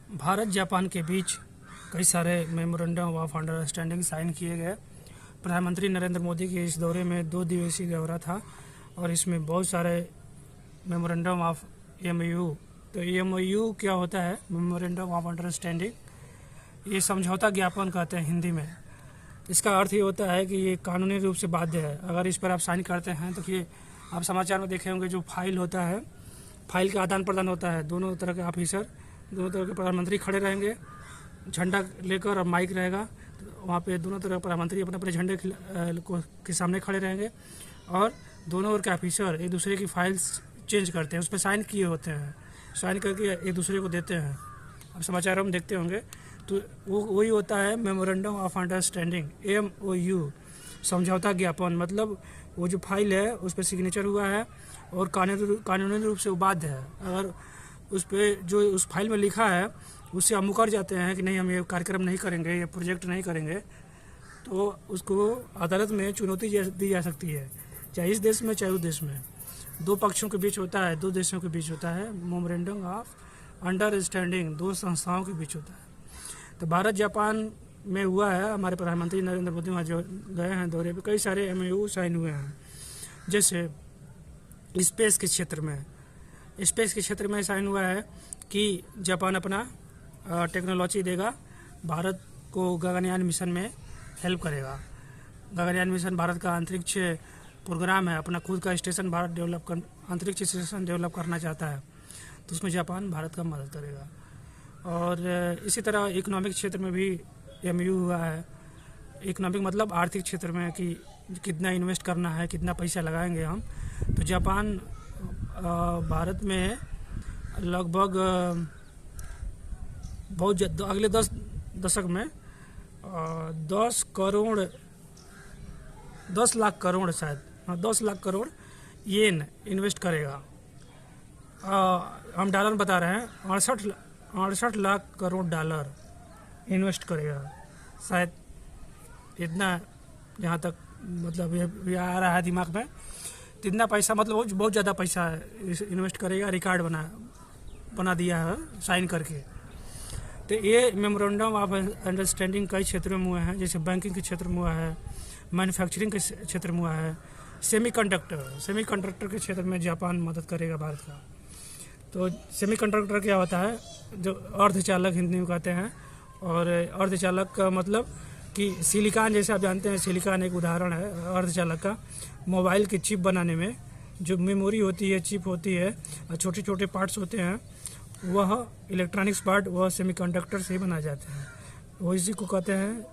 Bharat Japan के बीच कई सारे मेमोरेंडम ऑफ अंडरस्टैंडिंग साइन किए गए। प्रधानमंत्री नरेंद्र मोदी के इस दौरे में 2 दिवसीय दौरा था और इसमें बहुत सारे मेमोरेंडम ऑफ एमओयू। तो एमओयू क्या होता है? मेमोरेंडम ऑफ अंडरस्टैंडिंग, ये समझौता ज्ञापन कहते हैं हिंदी में। इसका अर्थ ये होता है कि ये कानूनी रूप से बाध्य है। अगर इस पर आप साइन करते हैं तो ये आप समाचार में देखे होंगे, जो फाइल होता है, फाइल का आदान प्रदान होता है। दोनों तरह के ऑफिसर, दोनों तरह के प्रधानमंत्री खड़े रहेंगे, झंडा लेकर और माइक रहेगा। तो वहाँ पे दोनों तरह प्रधानमंत्री अपने अपने झंडे के सामने खड़े रहेंगे और दोनों ओर के ऑफिसर एक दूसरे की फाइल्स चेंज करते हैं, उस पर साइन किए होते हैं, साइन करके एक दूसरे को देते हैं। अब समाचारों में देखते होंगे, तो वो वही होता है मेमोरेंडम ऑफ अंडरस्टैंडिंग, एमओयू, समझौता ज्ञापन। मतलब वो जो फाइल है उस पर सिग्नेचर हुआ है और कानूनी रूप से वो बाध्य है। अगर उस पर जो उस फाइल में लिखा है उससे हम मुकर जाते हैं कि नहीं, हम ये कार्यक्रम नहीं करेंगे, ये प्रोजेक्ट नहीं करेंगे, तो उसको अदालत में चुनौती दी जा सकती है, चाहे इस देश में चाहे उस देश में। 2 पक्षों के बीच होता है, 2 देशों के बीच होता है। मेमोरेंडम ऑफ अंडरस्टैंडिंग 2 संस्थाओं के बीच होता है। तो भारत जापान में हुआ है, हमारे प्रधानमंत्री नरेंद्र मोदी वहाँ जो गए हैं दौरे पे, कई सारे एमओयू साइन हुए हैं। जैसे स्पेस के क्षेत्र में साइन हुआ है कि जापान अपना टेक्नोलॉजी देगा, भारत को गगनयान मिशन में हेल्प करेगा। गगनयान मिशन भारत का अंतरिक्ष प्रोग्राम है, अपना खुद का स्टेशन भारत अंतरिक्ष स्टेशन डेवलप करना चाहता है, तो उसमें जापान भारत का मदद करेगा। और इसी तरह इकोनॉमिक क्षेत्र में भी एमओयू हुआ है। इकोनॉमिक मतलब आर्थिक क्षेत्र में कि कितना इन्वेस्ट करना है, कितना पैसा लगाएंगे हम। तो जापान भारत में लगभग बहुत अगले 10 दशक में 10 लाख करोड़ शायद 10 लाख करोड़ येन इन्वेस्ट करेगा। हम डॉलर बता रहे हैं, 68 लाख करोड़ डॉलर इन्वेस्ट करेगा शायद, इतना जहाँ तक मतलब ये आ रहा है दिमाग में। तो इतना पैसा, मतलब बहुत ज़्यादा पैसा इन्वेस्ट करेगा, रिकॉर्ड बना दिया है साइन करके। तो ये मेमोरेंडम ऑफ अंडरस्टैंडिंग कई क्षेत्रों में हुआ है, जैसे बैंकिंग के क्षेत्र में हुआ है, मैन्युफैक्चरिंग के क्षेत्र में हुआ है, सेमीकंडक्टर के क्षेत्र में जापान मदद करेगा भारत का। तो सेमीकंडक्टर क्या होता है? जो अर्धचालक हिंदी में कहते हैं। और अर्धचालक का मतलब कि सिलिकॉन, जैसे आप जानते हैं, सिलिकॉन एक उदाहरण है अर्धचालक का। मोबाइल की चिप बनाने में जो मेमोरी होती है, चिप होती है, और छोटे छोटे पार्ट्स होते हैं, वह इलेक्ट्रॉनिक्स पार्ट वह सेमीकंडक्टर से ही बनाए जाते हैं। वो इसी को कहते हैं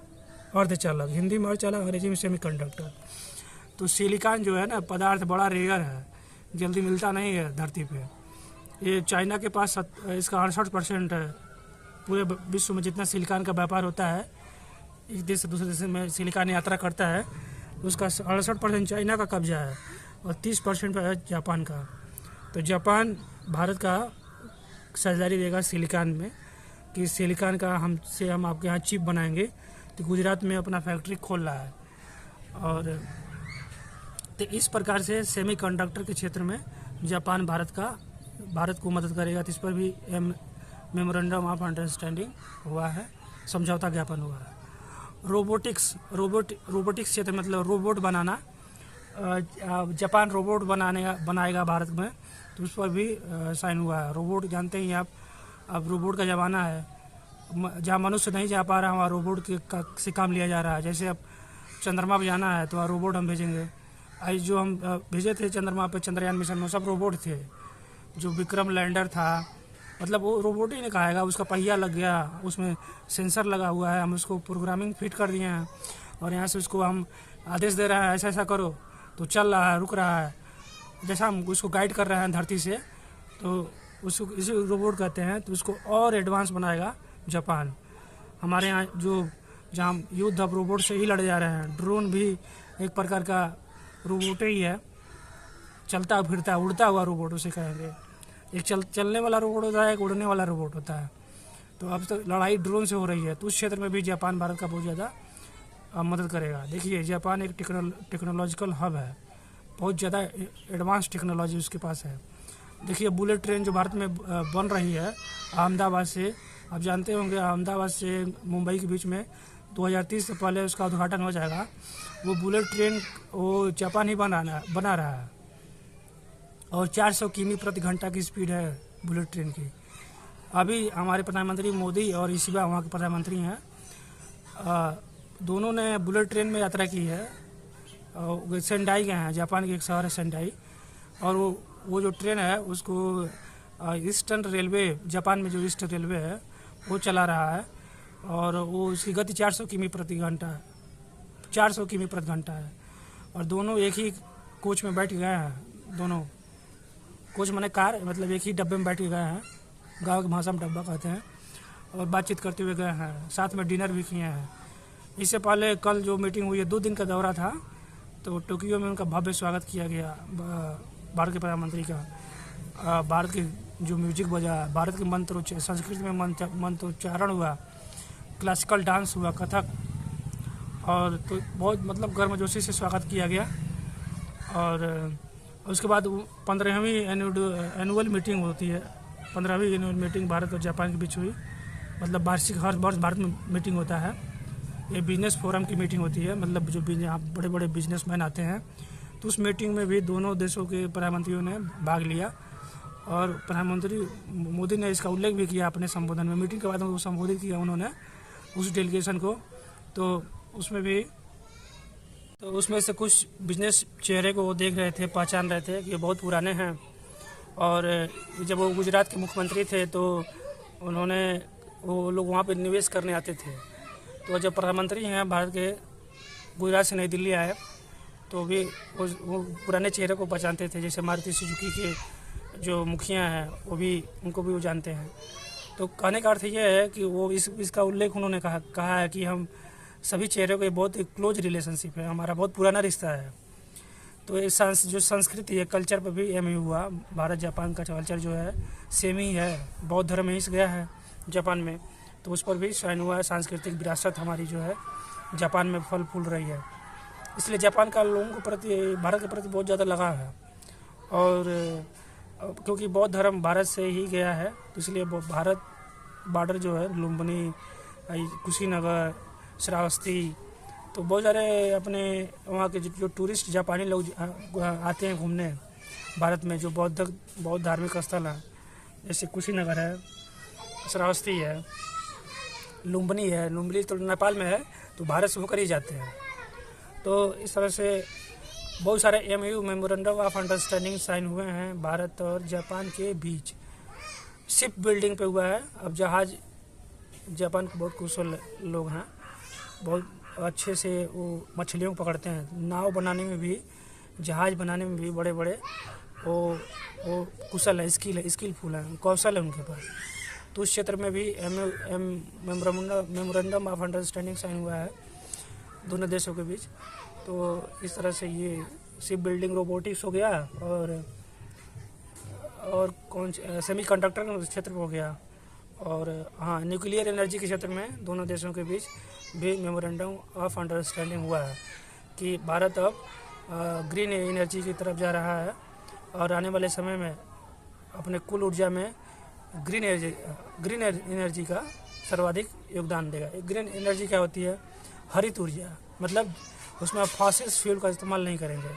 अर्धचालक, हिंदी में अर्धचालक, अंग्रेजी में सेमीकंडक्टर। तो सिलिकॉन जो है ना पदार्थ, बड़ा रेयर है, जल्दी मिलता नहीं है धरती पे। ये चाइना के पास इसका 68% है। पूरे विश्व में जितना सिलिकॉन का व्यापार होता है, एक देश से दूसरे देश में सिलिकॉन यात्रा करता है, उसका 68% चाइना का कब्जा है और 30% है जापान का। तो जापान भारत का साझेदारी देगा सिलिकॉन में, कि सिलिकॉन का हम आपके यहाँ चिप बनाएंगे। तो गुजरात में अपना फैक्ट्री खोल रहा है। और तो इस प्रकार से सेमीकंडक्टर के क्षेत्र में जापान भारत को मदद करेगा। तो इस पर भी मेमोरेंडम ऑफ अंडरस्टैंडिंग हुआ है, समझौता ज्ञापन हुआ है। रोबोटिक्स क्षेत्र मतलब रोबोट बनाना, जापान रोबोट बनाएगा भारत में, तो उस पर भी साइन हुआ है। रोबोट जानते ही आप, अब रोबोट का ज़माना है, जहाँ मनुष्य नहीं जा पा रहा वहाँ रोबोट से काम लिया जा रहा है। जैसे अब चंद्रमा पर जाना है तो वहाँ रोबोट हम भेजेंगे। आज जो हम भेजे थे चंद्रमा पर, चंद्रयान मिशन में, सब रोबोट थे। जो विक्रम लैंडर था, मतलब वो रोबोट ही नहीं कहेगा, उसका पहिया लग गया, उसमें सेंसर लगा हुआ है, हम उसको प्रोग्रामिंग फिट कर दिए हैं और यहाँ से उसको हम आदेश दे रहे हैं ऐसा ऐसा करो, तो चल रहा है, रुक रहा है। जैसा हम उसको गाइड कर रहे हैं धरती से, तो उसको इसे रोबोट कहते हैं। तो उसको और एडवांस बनाएगा जापान। हमारे यहाँ जहाँ युद्ध अब रोबोट से ही लड़े जा रहे हैं। ड्रोन भी एक प्रकार का रोबोट ही है, चलता फिरता उड़ता हुआ रोबोट उसे कहेंगे। एक चलने वाला रोबोट होता है, एक उड़ने वाला रोबोट होता है। तो अब तक लड़ाई ड्रोन से हो रही है, तो उस क्षेत्र में भी जापान भारत का बहुत ज़्यादा मदद करेगा। देखिए, जापान एक टेक्नोलॉजिकल हब है, बहुत ज़्यादा एडवांस टेक्नोलॉजी उसके पास है। देखिए, बुलेट ट्रेन जो भारत में बन रही है, अहमदाबाद से आप जानते होंगे अहमदाबाद से मुंबई के बीच में 2030 से पहले उसका उद्घाटन हो जाएगा। वो बुलेट ट्रेन वो जापान ही बना रहा है और 400 किमी प्रति घंटा की स्पीड है बुलेट ट्रेन की। अभी हमारे प्रधानमंत्री मोदी और इशिबा वहाँ के प्रधानमंत्री हैं, दोनों ने बुलेट ट्रेन में यात्रा की है। सेंडाई गए हैं, जापान के एक शहर है सेंडाई, और वो जो ट्रेन है उसको ईस्टर्न रेलवे, जापान में जो ईस्टर्न रेलवे है वो चला रहा है, और वो उसकी गति 400 किमी प्रति घंटा है, 400 किमी प्रति घंटा है। और दोनों एक ही कोच में बैठ गए हैं, दोनों कोच माने कार, मतलब एक ही डब्बे में बैठ के गए हैं, गाँव की भाषा में डब्बा कहते हैं, और बातचीत करते हुए गए हैं, साथ में डिनर भी किए हैं। इससे पहले कल जो मीटिंग हुई है, 2 दिन का दौरा था, तो टोक्यो में उनका भव्य स्वागत किया गया भारत के प्रधानमंत्री का। भारत की जो म्यूजिक बजा, भारत के मंत्र, संस्कृत में मंत्रोच्चारण हुआ, क्लासिकल डांस हुआ, कथक, और तो बहुत मतलब गर्मजोशी से स्वागत किया गया। और उसके बाद 15वीं एनुअल मीटिंग होती है, 15वीं एनुअल मीटिंग भारत और जापान के बीच हुई, मतलब वार्षिक हर वर्ष भारत में मीटिंग होता है। ये बिजनेस फोरम की मीटिंग होती है, मतलब जो यहाँ बड़े बड़े बिजनेसमैन आते हैं, तो उस मीटिंग में भी दोनों देशों के प्रधानमंत्रियों ने भाग लिया। और प्रधानमंत्री मोदी ने इसका उल्लेख भी किया अपने संबोधन में। मीटिंग के बाद वो संबोधित किया उन्होंने उस डेलीगेशन को, तो उसमें से कुछ बिजनेस चेहरे को वो देख रहे थे, पहचान रहे थे कि ये बहुत पुराने हैं। और जब वो गुजरात के मुख्यमंत्री थे तो वो लोग वहाँ पे निवेश करने आते थे। तो जब प्रधानमंत्री हैं भारत के, गुजरात से नई दिल्ली आए, तो भी वो पुराने चेहरे को पहचानते थे। जैसे मारुति सुजुकी के जो मुखिया हैं, उनको भी वो जानते हैं। तो कहने का अर्थ ये है कि वो इसका उल्लेख उन्होंने कहा है कि हम सभी चेहरों के बहुत क्लोज रिलेशनशिप है, हमारा बहुत पुराना रिश्ता है। तो ये जो संस्कृति है, कल्चर पर भी एम हुआ। भारत जापान का कल्चर जो है सेम ही है, बौद्ध धर्म ही से गया है जापान में, तो उस पर भी साइन हुआ है। सांस्कृतिक विरासत हमारी जो है जापान में फल फूल रही है, इसलिए जापान का लोगों के प्रति, भारत के प्रति बहुत ज़्यादा लगाव है। और क्योंकि बौद्ध धर्म भारत से ही गया है, तो इसलिए भारत बॉर्डर जो है, लुम्बिनी, कुशीनगर, श्रावस्ती, तो बहुत सारे अपने वहाँ के जो टूरिस्ट जापानी लोग आते हैं घूमने भारत में, जो बौद्ध धार्मिक स्थल है, जैसे कुशीनगर है, श्रावस्ती है, लुम्बिनी है। लुम्बिनी तो नेपाल में है, तो भारत से होकर ही जाते हैं। तो इस तरह से बहुत सारे MOU, memorandum of understanding sign हुए हैं भारत और जापान के बीच। शिप बिल्डिंग पे हुआ है। अब जहाज़, जापान के बहुत कुशल लोग हैं, बहुत अच्छे से वो मछलियों को पकड़ते हैं। नाव बनाने में भी, जहाज़ बनाने में भी बड़े बड़े वो कुशल है, स्किलफुल है, कौशल है उनके पास। तो उस क्षेत्र में भी मेमोरेंडम ऑफ अंडरस्टैंडिंग साइन हुआ है दोनों देशों के बीच। तो इस तरह से ये शिप बिल्डिंग, रोबोटिक्स हो गया, और सेमीकंडक्टर के क्षेत्र में हो गया, और हाँ, न्यूक्लियर एनर्जी के क्षेत्र में दोनों देशों के बीच भी मेमोरेंडम ऑफ अंडरस्टैंडिंग हुआ है कि भारत अब ग्रीन एनर्जी की तरफ जा रहा है, और आने वाले समय में अपने कुल ऊर्जा में ग्रीन एनर्जी का सर्वाधिक योगदान देगा। ग्रीन एनर्जी क्या होती है? हरित ऊर्जा, मतलब उसमें आप फॉसिल फ्यूल का इस्तेमाल नहीं करेंगे।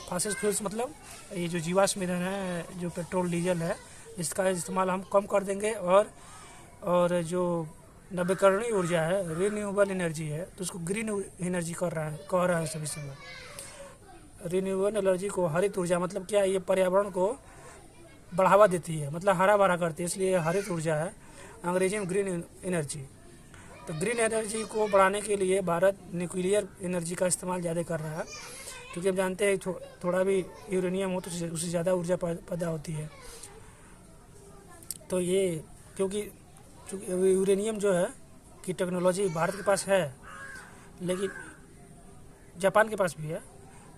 फॉसिल फ्यूल्स मतलब ये जो जीवाश्म ईंधन है, जो पेट्रोल डीजल है, इसका इस्तेमाल हम कम कर देंगे, और जो नवीकरणीय ऊर्जा है, रिन्यूएबल एनर्जी है, तो उसको ग्रीन एनर्जी कह रहा है सभी समय। रिन्यूएबल एनर्जी को हरित ऊर्जा, मतलब क्या है? ये पर्यावरण को बढ़ावा देती है, मतलब हरा भरा करती है, इसलिए हरित ऊर्जा है, अंग्रेजी में ग्रीन एनर्जी। तो ग्रीन एनर्जी को बढ़ाने के लिए भारत न्यूक्लियर एनर्जी का इस्तेमाल ज़्यादा कर रहा है, क्योंकि हम जानते हैं थोड़ा भी यूरेनियम हो तो उससे ज़्यादा ऊर्जा पैदा होती है। तो ये क्योंकि यूरेनियम जो है की टेक्नोलॉजी भारत के पास है, लेकिन जापान के पास भी है,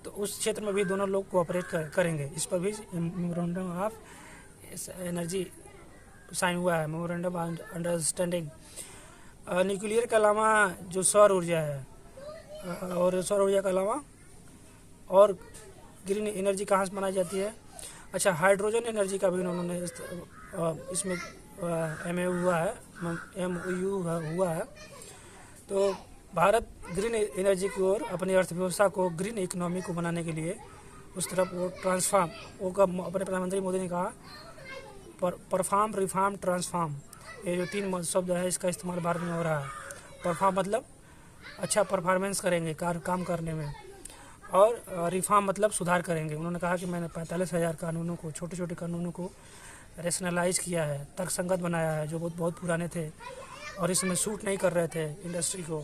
तो उस क्षेत्र में भी दोनों लोग कोऑपरेट करेंगे। इस पर भी मेमोरेंडम ऑफ एनर्जी साइन हुआ है, मेमोरेंडम अंडरस्टैंडिंग। न्यूक्लियर के अलावा जो सौर ऊर्जा है, और सौर ऊर्जा के अलावा और ग्रीन एनर्जी कहाँ से बनाई जाती है? अच्छा, हाइड्रोजन एनर्जी का भी उन्होंने इसमें MAU हुआ है, MOU हुआ है। तो भारत ग्रीन एनर्जी की ओर अपनी अर्थव्यवस्था को, ग्रीन इकोनॉमी को बनाने के लिए उस तरफ वो ट्रांसफार्म, वो कब अपने प्रधानमंत्री मोदी ने कहा परफार्म, रिफार्म, ट्रांसफार्म, ये जो 3 शब्द है इसका इस्तेमाल भारत में हो रहा है। परफार्म मतलब अच्छा परफॉर्मेंस करेंगे काम करने में, और रिफॉर्म मतलब सुधार करेंगे। उन्होंने कहा कि मैंने 45,000 कानूनों को, छोटे छोटे कानूनों को रेशनलाइज किया है, तर्कसंगत बनाया है, जो बहुत पुराने थे और इसमें सूट नहीं कर रहे थे इंडस्ट्री को,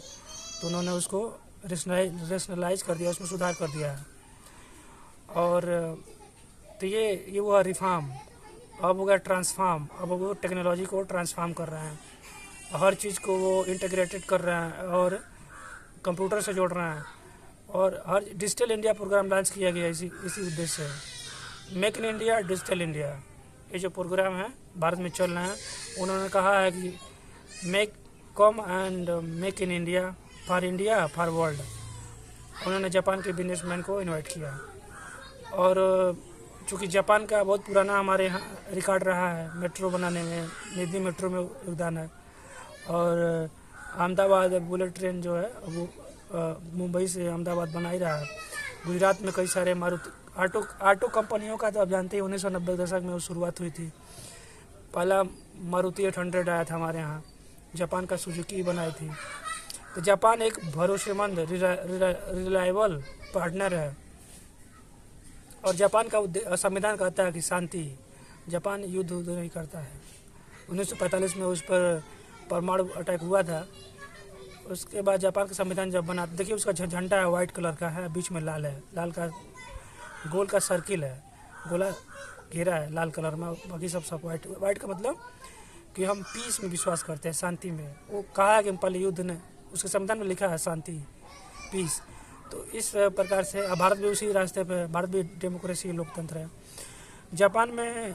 तो उन्होंने उसको रेशनलाइज कर दिया, उसमें सुधार कर दिया है। और तो ये हुआ रिफॉर्म। अब हो गया ट्रांसफार्म, अब वो टेक्नोलॉजी को ट्रांसफार्म कर रहे हैं, हर चीज़ को वो इंटीग्रेटेड कर रहे हैं और कंप्यूटर से जोड़ रहे हैं, और हर डिजिटल इंडिया प्रोग्राम लॉन्च किया गया इसी उद्देश्य से। Make in India, digital India, ये जो प्रोग्राम है भारत में चल रहे हैं। उन्होंने कहा है कि come and make in India for world. उन्होंने जापान के बिजनेसमैन को इनवाइट किया, और चूँकि जापान का बहुत पुराना हमारे यहाँ रिकॉर्ड रहा है मेट्रो बनाने में, दिल्ली मेट्रो में योगदान है, और अहमदाबाद बुलेट ट्रेन जो है वो मुंबई से अहमदाबाद बना ही रहा है। गुजरात में कई सारे मारुति ऑटो कंपनियों का तो आप जानते ही 1990 दशक में वो शुरुआत हुई थी। पहला मारुति 800 आया था हमारे यहाँ, जापान का सुजुकी बनाई थी। तो जापान एक भरोसेमंद रिलायबल पार्टनर है, और जापान का संविधान कहता है कि शांति, जापान युद्ध नहीं करता है। 1945 में उस पर परमाणु अटैक हुआ था। उसके बाद जापान का संविधान जब बना, देखिए उसका झंडा है वाइट कलर का है, बीच में लाल है, लाल का गोल का सर्किल है, गोला घेरा है लाल कलर में, बाकी सब वाइट का मतलब कि हम पीस में विश्वास करते हैं, शांति में। वो कहा है कि पहले युद्ध ने, उसके संविधान में लिखा है शांति, पीस। तो इस प्रकार से भारत भी उसी रास्ते पे, भारत भी डेमोक्रेसी लोकतंत्र है। जापान में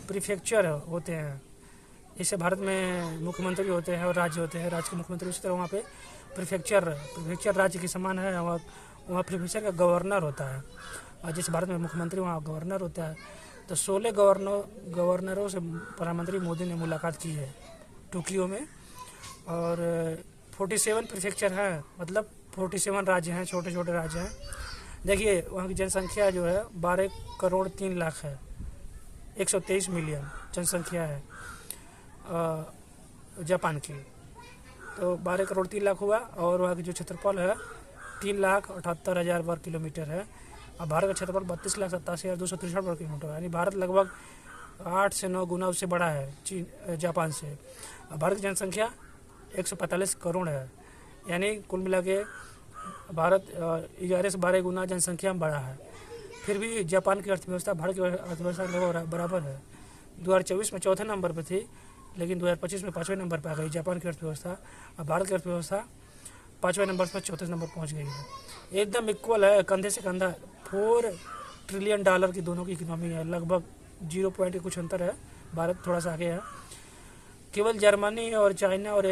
प्रीफेक्चर होते हैं, जैसे भारत में मुख्यमंत्री होते हैं और राज्य होते हैं, राज्य के मुख्यमंत्री, उसी तरह वहाँ पे प्रीफेक्चर राज्य के समान है। वहाँ प्रीफेक्चर का गवर्नर होता है, और जैसे भारत में मुख्यमंत्री वहाँ गवर्नर होता है। तो 16 गवर्नरों से प्रधानमंत्री मोदी ने मुलाकात की है टोक्यो में, और 47 प्रीफेक्चर है, मतलब 47 राज्य हैं, छोटे छोटे राज्य हैं। देखिए वहाँ की जनसंख्या जो है 12 करोड़ 3 लाख है, 123 मिलियन जनसंख्या है जापान की। तो 12 करोड़ 3 लाख हुआ, और वहाँ की जो क्षेत्रफल है 3,78,000 वर्ग किलोमीटर है, और भारत का क्षेत्रफल 32,87,263 वर्ग किलोमीटर है। यानी भारत लगभग 8 से 9 गुना उससे बड़ा है जापान से। भारत की जनसंख्या 145 करोड़ है, यानी कुल मिला के भारत 11 से 12 गुना जनसंख्या में बड़ा है। फिर भी जापान की अर्थव्यवस्था भारत की अर्थव्यवस्था लगभग बराबर है। 2024 में 4थे नंबर पर थी, लेकिन 2025 में 5वें नंबर पर आ गई जापान की अर्थव्यवस्था, और भारत की अर्थव्यवस्था 5वें नंबर पर 4थे नंबर पहुंच गई है। एकदम इक्वल है, कंधे से कंधा। $4 ट्रिलियन की दोनों की इकोनॉमी है, लगभग 0 पॉइंट के कुछ अंतर है, भारत थोड़ा सा आगे है। केवल जर्मनी और चाइना और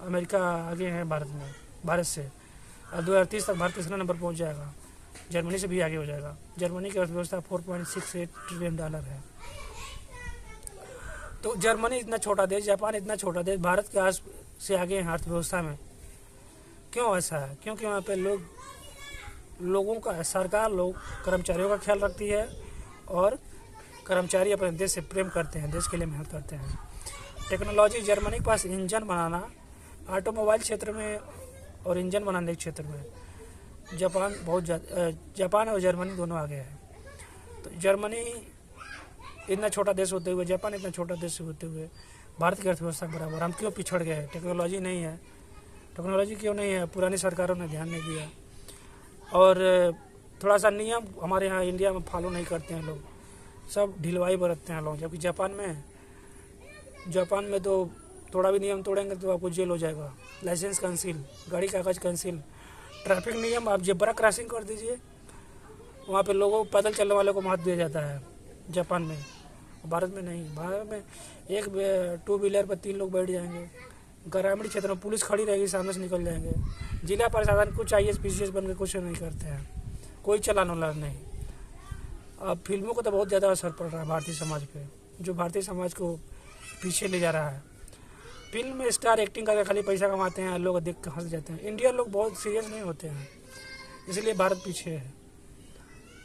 अमेरिका आगे हैं भारत से, और 2030 तक भारत तीसरा नंबर पहुंच जाएगा, जर्मनी से भी आगे हो जाएगा। जर्मनी की अर्थव्यवस्था $4.68 ट्रिलियन है। तो जर्मनी इतना छोटा देश, जापान इतना छोटा देश, भारत के आस से आगे हैं अर्थव्यवस्था में। क्यों ऐसा है? क्योंकि वहाँ पे लोगों का, सरकार कर्मचारियों का ख्याल रखती है, और कर्मचारी अपने देश से प्रेम करते हैं, देश के लिए मेहनत करते हैं। टेक्नोलॉजी, जर्मनी के पास इंजन बनाना, ऑटोमोबाइल क्षेत्र में और इंजन बनाने के क्षेत्र में जापान और जर्मनी दोनों आगे है। तो जर्मनी इतना छोटा देश होते हुए, जापान इतना छोटा देश होते हुए भारत की अर्थव्यवस्था बराबर, हम क्यों पिछड़ गए? टेक्नोलॉजी नहीं है। टेक्नोलॉजी क्यों नहीं है? पुरानी सरकारों ने ध्यान नहीं दिया, और थोड़ा सा नियम हमारे यहाँ इंडिया में फॉलो नहीं करते हैं लोग, सब ढिलवाई बरतते हैं लोग। जबकि जापान में तो थोड़ा भी नियम तोड़ेंगे तो आपको जेल हो जाएगा, लाइसेंस कैंसिल, गाड़ी कागज कैंसिल, ट्रैफिक नियम, आप जेब्रा क्रॉसिंग कर दीजिए, वहाँ पे लोगों, पैदल चलने वालों को महत्व दिया जाता है जापान में। भारत में नहीं। भारत में एक 2 व्हीलर पर 3 लोग बैठ जाएंगे, ग्रामीण क्षेत्र में पुलिस खड़ी रहेगी, सामने से निकल जाएंगे। जिला प्रशासन कुछ IAS PCS बन के कुछ नहीं करते हैं, कोई चालान वालान नहीं। अब फिल्मों को तो बहुत ज़्यादा असर पड़ रहा है भारतीय समाज पे, जो भारतीय समाज को पीछे ले जा रहा है। फिल्म में स्टार एक्टिंग करके खाली पैसा कमाते हैं, लोग देख कर हंस जाते हैं। इंडियन लोग बहुत सीरियस नहीं होते हैं, इसलिए भारत पीछे है।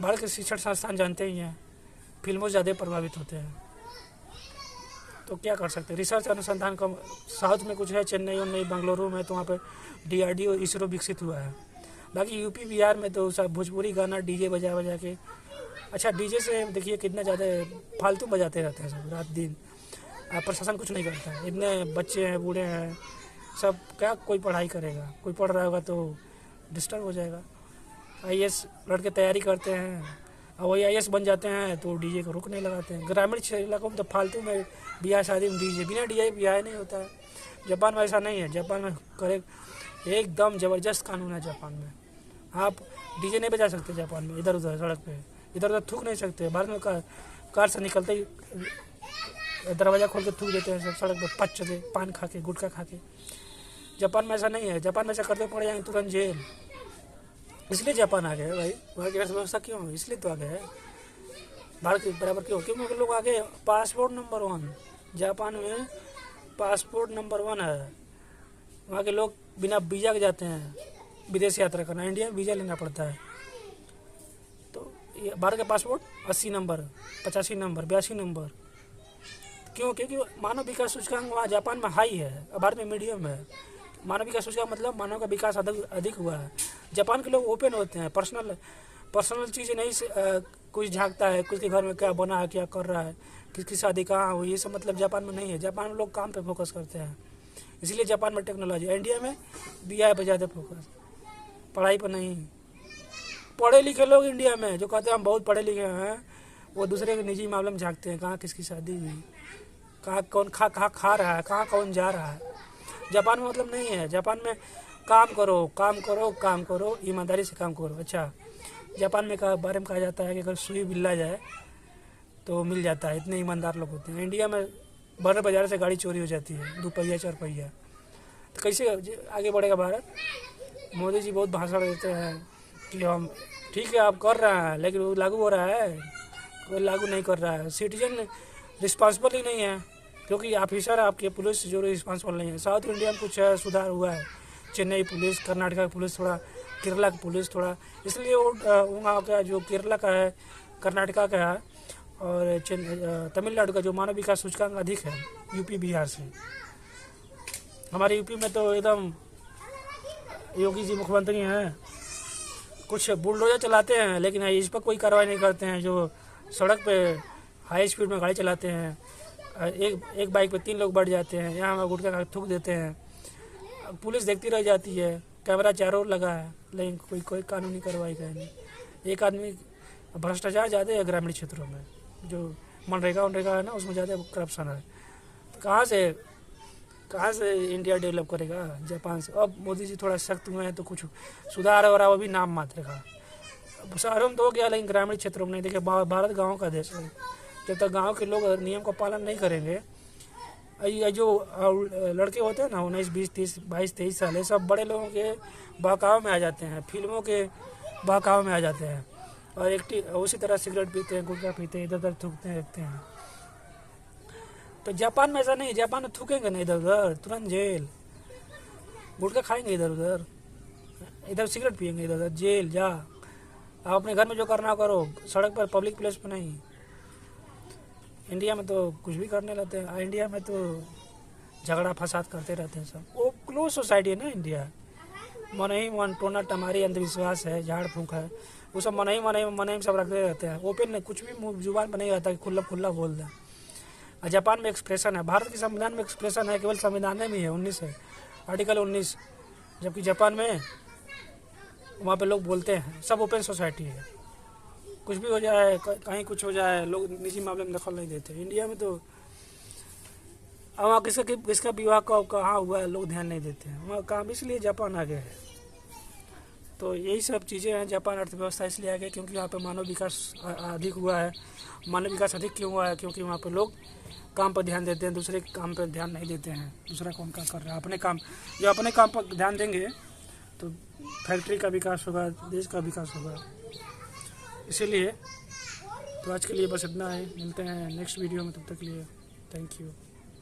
भारत के शिक्षण संस्थान जानते ही हैं, फिल्मों से ज़्यादा प्रभावित होते हैं। तो क्या कर सकते हैं, रिसर्च अनुसंधान का साउथ में कुछ है, चेन्नई उन्नई बेंगलुरु में, तो वहाँ पे DRDO इसरो विकसित हुआ है। बाकी यूपी बिहार में तो सब भोजपुरी गाना डीजे बजा बजा के, अच्छा डीजे से देखिए कितना ज़्यादा फालतू बजाते रहते हैं सब रात दिन। प्रशासन कुछ नहीं करता है, इतने बच्चे हैं, बूढ़े हैं, सब क्या कोई पढ़ाई करेगा, कोई पढ़ रहा होगा तो डिस्टर्ब हो जाएगा। IAS लड़के तैयारी करते हैं, और वही IAS बन जाते हैं तो डीजे को रुक नहीं लगाते हैं। ग्रामीण इलाकों में तो फालतू में ब्याह शादी में डीजे, बिना डीजे ब्याह नहीं होता है। जापान में ऐसा नहीं है, जापान में करे एकदम ज़बरदस्त कानून है। जापान में आप डीजे नहीं बजा सकते, जापान में इधर उधर सड़क पे इधर उधर थूक नहीं सकते। भारत में कार से निकलते ही दरवाज़ा खोल के थूक देते हैं सब सड़क पर, पच दे पान खा के, गुटखा खा के। जापान में ऐसा नहीं है, जापान में ऐसा करते पड़ जाएंगे तुरंत जेल। इसलिए जापान आ गए भाई, वहाँ की अर्थव्यवस्था क्यों, इसलिए तो आ गए है भारत के बराबर। क्यों, क्योंकि लोग आगे पासपोर्ट नंबर 1, जापान में पासपोर्ट नंबर 1 है। वहाँ के लोग बिना वीज़ा के जाते हैं विदेश यात्रा करना, इंडिया में वीज़ा लेना पड़ता है। तो ये भारत का पासपोर्ट 80 नंबर, 85 नंबर, 82 नंबर। क्यों, क्योंकि मानव विकास सूचकांक वहाँ जापान में हाई है, भारत में मीडियम है। मानव विकास सूचकांक मतलब मानव का विकास अधिक हुआ है। जापान के लोग ओपन होते हैं, पर्सनल चीज़ें नहीं कुछ झांकता है, किसके घर में क्या बना है, क्या कर रहा है, किसकी शादी कहाँ हुई, ये सब मतलब जापान में नहीं है। जापान में लोग काम पे फोकस करते हैं, इसलिए जापान में टेक्नोलॉजी। इंडिया में BI पे ज़्यादा फोकस, पढ़ाई पर नहीं। पढ़े लिखे लोग इंडिया में जो कहते हैं हम बहुत पढ़े लिखे हैं, वो दूसरे के निजी मामले में झांकते हैं, कहाँ किसकी शादी हुई, कहाँ कौन खा रहा है, कहाँ कौन जा रहा है। जापान में मतलब नहीं है, जापान में काम करो काम करो काम करो, ईमानदारी से काम करो। अच्छा, जापान में बारे में कहा जाता है कि अगर सुई बिल्ला जाए तो मिल जाता है, इतने ईमानदार लोग होते हैं। इंडिया में बड़े बाजार से गाड़ी चोरी हो जाती है, 2 पहिया 4 पहिया, तो कैसे आगे बढ़ेगा भारत। मोदी जी बहुत भाषण देते हैं कि हम ठीक है आप कर रहे हैं, लेकिन वो लागू हो रहा है, कोई लागू नहीं कर रहा है। सिटीजन रिस्पॉन्सिबल ही नहीं है, क्योंकि ऑफिसर आपके पुलिस जो रिस्पॉन्सिबल नहीं है। साउथ इंडिया में कुछ सुधार हुआ है, चेन्नई पुलिस, कर्नाटका की पुलिस थोड़ा, केरला की पुलिस थोड़ा, इसलिए वो वहाँ का जो केरला का है, कर्नाटका का है, और तमिलनाडु का जो मानव विकास सूचकांक अधिक है यूपी बिहार से। हमारे यूपी में तो एकदम योगी जी मुख्यमंत्री हैं, कुछ बुलडोजर चलाते हैं लेकिन इस पर कोई कार्रवाई नहीं करते हैं। जो सड़क पे हाई स्पीड में गाड़ी चलाते हैं, एक बाइक पे 3 लोग बढ़ जाते हैं, यहाँ हमें गुटखा खा थूक देते हैं, पुलिस देखती रह जाती है, कैमरा चारों ओर लगा है, लेकिन कोई कानूनी कार्रवाई का नहीं। एक आदमी, भ्रष्टाचार ज़्यादा है ग्रामीण क्षेत्रों में, जो मनरेगा है ना, उसमें ज़्यादा करप्शन है। तो कहाँ से इंडिया डेवलप करेगा जापान से। अब मोदी जी थोड़ा सख्त हुए हैं तो कुछ सुधार हो रहा है, वो भी नाम मात्र का। शहरों में तो हो गया, लेकिन ग्रामीण क्षेत्रों में नहीं। देखिए भारत गाँव का देश है, जब तक गांव के लोग नियम का पालन नहीं करेंगे, ये जो लड़के होते हैं ना 19, 20, 30, 22, 23 साल, ये सब बड़े लोगों के बहकाव में आ जाते हैं, फिल्मों के बहकाव में आ जाते हैं, और उसी तरह सिगरेट पीते हैं, गुटखा पीते हैं, इधर उधर थूकते हैं रखते हैं। तो जापान में ऐसा नहीं, जापान में थूकेंगे ना इधर उधर तुरंत जेल, गुटखा खाएंगे इधर उधर, इधर सिगरेट पियेंगे इधर उधर जेल जा। आप अपने घर में जो करना करो, सड़क पर पब्लिक प्लेस पर नहीं। इंडिया में तो कुछ भी करने लगते हैं, इंडिया में तो झगड़ा फसाद करते रहते हैं सब। वो क्लोज सोसाइटी है ना इंडिया, मन ही मन, टोना टमारी, अंधविश्वास है, झाड़ फूँक है, वो सब मन ही सब रखते रहते हैं। ओपन कुछ भी जुबान पर नहीं रहता कि खुला बोल दें। और जापान में एक्सप्रेशन है, भारत के संविधान में एक्सप्रेशन है, केवल संविधान में ही है, 19 है, आर्टिकल 19, जबकि जापान में वहाँ पे लोग बोलते हैं, सब ओपन सोसाइटी है, कुछ भी हो जाए, कहीं कुछ हो जाए, लोग निजी मामले में दखल नहीं देते। इंडिया में तो वहाँ किसका विवाह कहाँ हुआ है लोग ध्यान नहीं देते हैं, वहाँ काम, इसलिए जापान आगे है। तो यही सब चीज़ें हैं, जापान अर्थव्यवस्था इसलिए आगे क्योंकि वहाँ पे मानव विकास अधिक हुआ है। मानव विकास अधिक क्यों हुआ है, क्योंकि वहाँ पे लोग काम पर ध्यान देते हैं, दूसरे काम पर ध्यान नहीं देते हैं। दूसरा कौन क्या कर रहा है, अपने काम, जो अपने काम पर ध्यान देंगे तो फैक्ट्री का विकास होगा, देश का विकास होगा। इसीलिए तो आज के लिए बस इतना है, मिलते हैं नेक्स्ट वीडियो में, तब तक के लिए थैंक यू।